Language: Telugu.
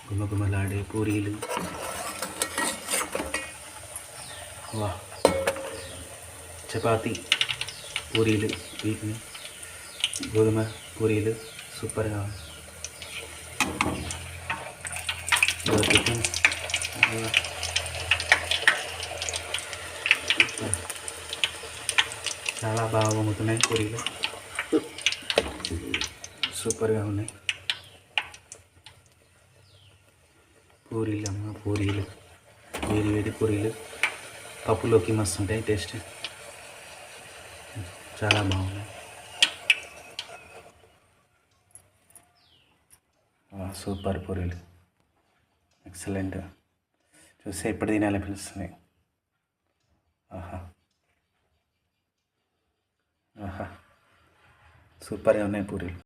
గుమగుమలాడే పూరీలు. వా, చపాతీ పూరీలు, వీటిని గోధుమ పూరీలు సూపర్గా టిఫిన్. చాలా బాగా వంగుతున్నాయి పూరీలు, సూపర్గా ఉన్నాయి పూరీలు. అమ్మ పూరీలు, వేడి వేడి పూరీలు పప్పులోకి మస్తు ఉంటాయి, టేస్ట్ చాలా బాగున్నాయి. సూపర్ పూరీలు, ఎక్సలెంట్. చూస్తే ఎప్పుడు తినాలనిపిస్తుంది. ఆహా ఆహా, సూపర్గా ఉన్నాయి పూరీలు.